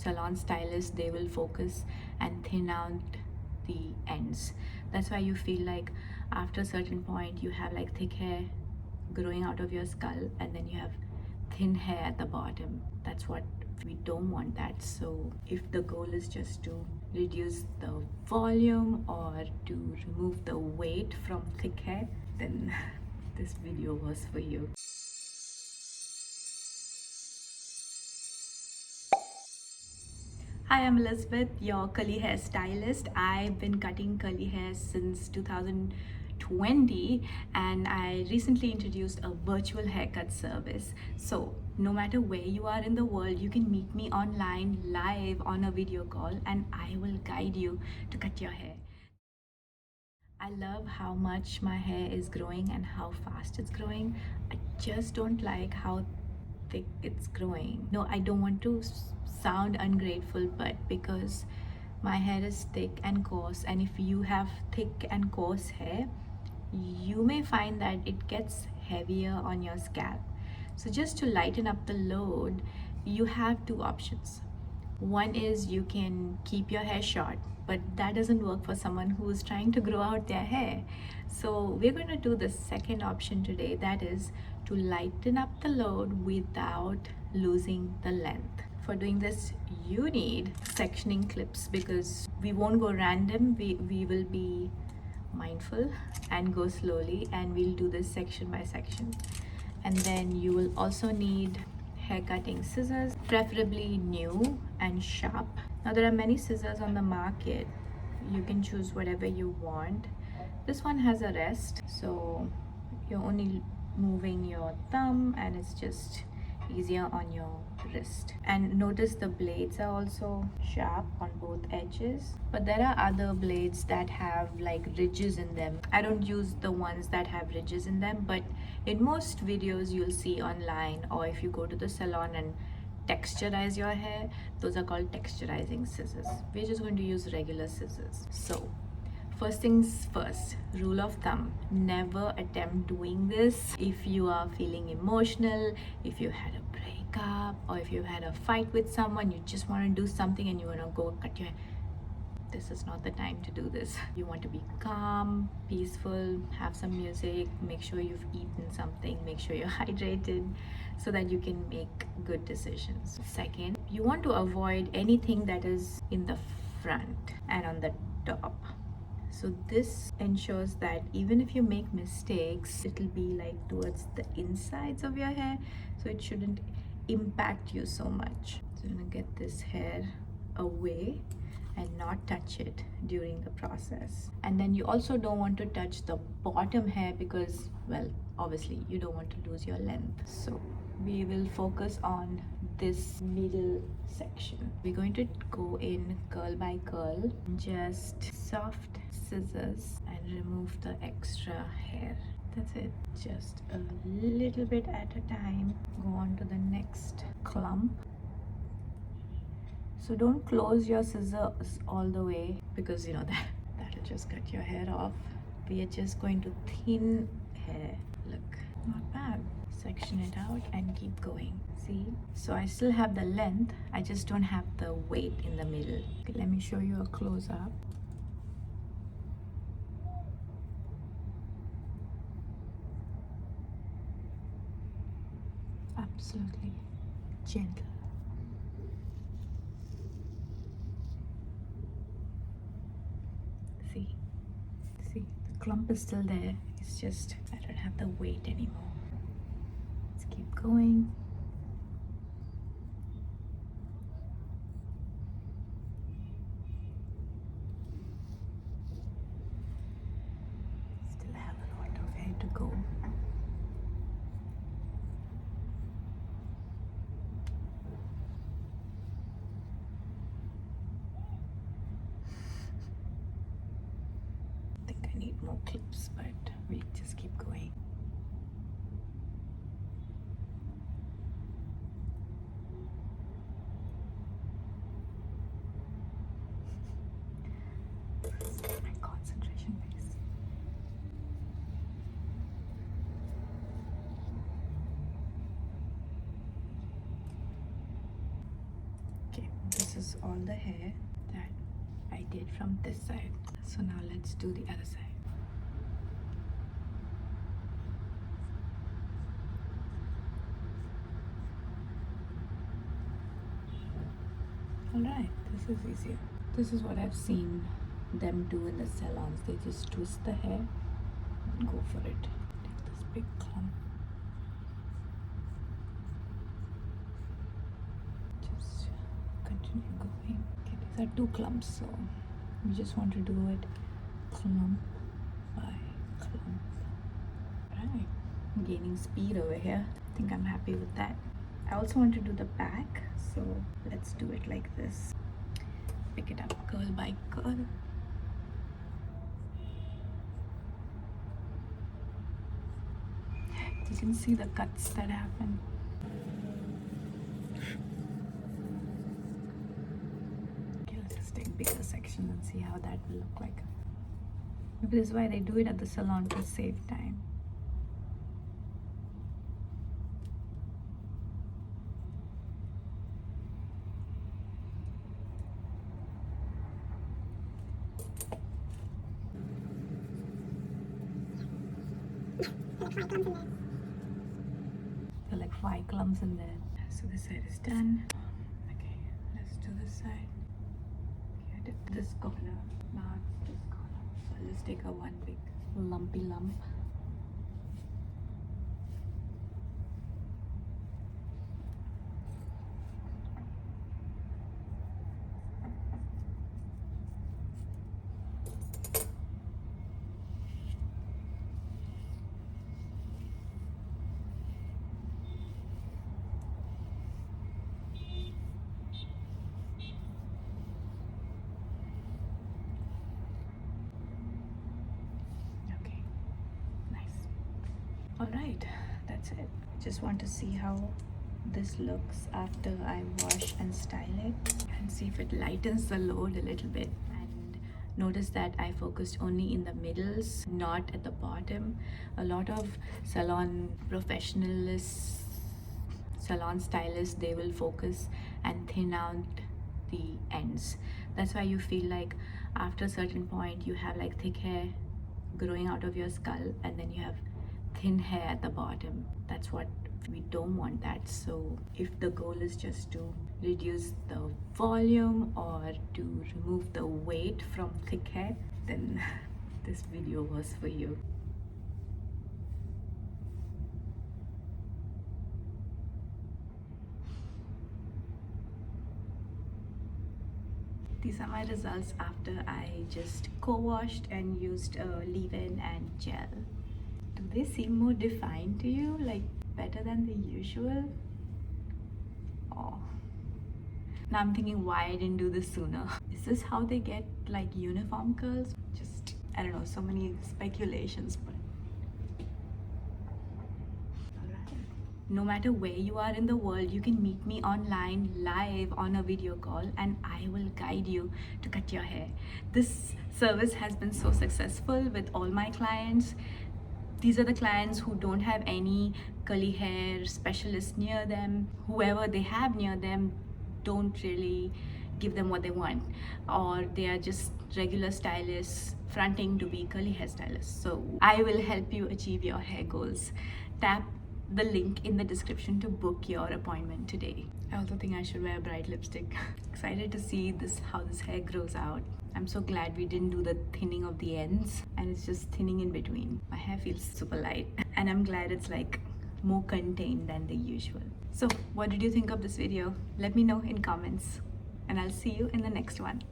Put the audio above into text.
salon stylists, they will focus and thin out the ends. That's why you feel like after a certain point you have like thick hair growing out of your skull, and then you have thin hair at the bottom. That's what we don't want that. So if the goal is just to reduce the volume or to remove the weight from thick hair, then this video was for you. Hi, I'm Elizabeth, your curly hair stylist. I've been cutting curly hair since 2020, and I recently introduced a virtual haircut service. So no matter where you are in the world, you can meet me online live on a video call, and I will guide you to cut your hair. I love how much my hair is growing and how fast it's growing. I just don't like how thick it's growing. No, I don't want to sound ungrateful, but because my hair is thick and coarse, and if you have thick and coarse hair, you may find that it gets heavier on your scalp. So just to lighten up the load, you have two options. One is you can keep your hair short, but that doesn't work for someone who is trying to grow out their hair. So we're going to do the second option today, that is to lighten up the load without losing the length. For doing this, you need sectioning clips because we won't go random. We will be mindful and go slowly, and we'll do this section by section. And then you will also need hair cutting scissors, preferably new and sharp. Now there are many scissors on the market. You can choose whatever you want. This one has a rest, so you're only moving your thumb and it's just easier on your wrist. And notice the blades are also sharp on both edges, but there are other blades that have like ridges in them. I don't use the ones that have ridges in them, but in most videos you'll see online, or if you go to the salon and texturize your hair, those are called texturizing scissors. We're just going to use regular scissors. So first things first, rule of thumb, never attempt doing this if you are feeling emotional, if you had a breakup, or if you had a fight with someone, you just want to do something and you want to go cut your hair. This is not the time to do this. You want to be calm, peaceful, have some music, make sure you've eaten something, make sure you're hydrated so that you can make good decisions. Second, you want to avoid anything that is in the front and on the top. So this ensures that even if you make mistakes, it'll be like towards the insides of your hair, so it shouldn't impact you so much. So I'm gonna get this hair away and not touch it during the process. And then you also don't want to touch the bottom hair because, well, obviously you don't want to lose your length. So we will focus on this middle section. We're going to go in curl by curl, just soft scissors and remove the extra hair. That's it, just a little bit at a time. Go on to the next clump. So don't close your scissors all the way because you know that'll just cut your hair off. We are just going to thin hair. Look, not bad. Section it out and keep going. See, so I still have the length, I just don't have the weight in the middle. Okay, let me show you a close-up. Absolutely gentle. See, the clump is still there. It's just I don't have the weight anymore. Let's keep going. Still have a lot of hair to go. I think I need more clips, but we just keep going. My concentration base. Okay, this is all the hair that I did from this side. So now let's do the other side. Alright, this is easier. This is what I've seen them do in the salons. They just twist the hair and go for it. Take this big clump. Just continue going. Okay, these are 2 clumps, so we just want to do it clump by clump. Right, I'm gaining speed over here. I think I'm happy with that. I also want to do the back, so let's do it like this. Pick it up curl by curl. You can see the cuts that happen. Okay, let's just take bigger sections and see how that will look like. Maybe this is why they do it at the salon, to save time. There are like 5 clumps in there. So this side is done. Okay, let's do this side. Okay, I did this corner. Now it's this corner. So I'll just take a one big lumpy lump. Alright, that's it. Just want to see how this looks after I wash and style it, and see if it lightens the load a little bit. And notice that I focused only in the middles, not at the bottom. A lot of salon professionals, salon stylists, they will focus and thin out the ends. That's why you feel like after a certain point you have like thick hair growing out of your skull, and then you have thin hair at the bottom. That's what we don't want that. So if the goal is just to reduce the volume or to remove the weight from thick hair, then this video was for you. These are my results after I just co-washed and used leave-in and gel. Do they seem more defined to you, like better than the usual? Oh, now I'm thinking why I didn't do this sooner. Is this how they get like uniform curls? Just, I don't know, so many speculations, but no matter where you are in the world, you can meet me online live on a video call and I will guide you to cut your hair. This service has been so successful with all my clients. These are the clients who don't have any curly hair specialist near them. Whoever they have near them don't really give them what they want, or they are just regular stylists fronting to be curly hair stylists. So I will help you achieve your hair goals. Tap the link in the description to book your appointment today. I also think I should wear bright lipstick. Excited to see how this hair grows out. I'm so glad we didn't do the thinning of the ends and it's just thinning in between. My hair feels super light and I'm glad it's like more contained than the usual. So what did you think of this video? Let me know in comments and I'll see you in the next one.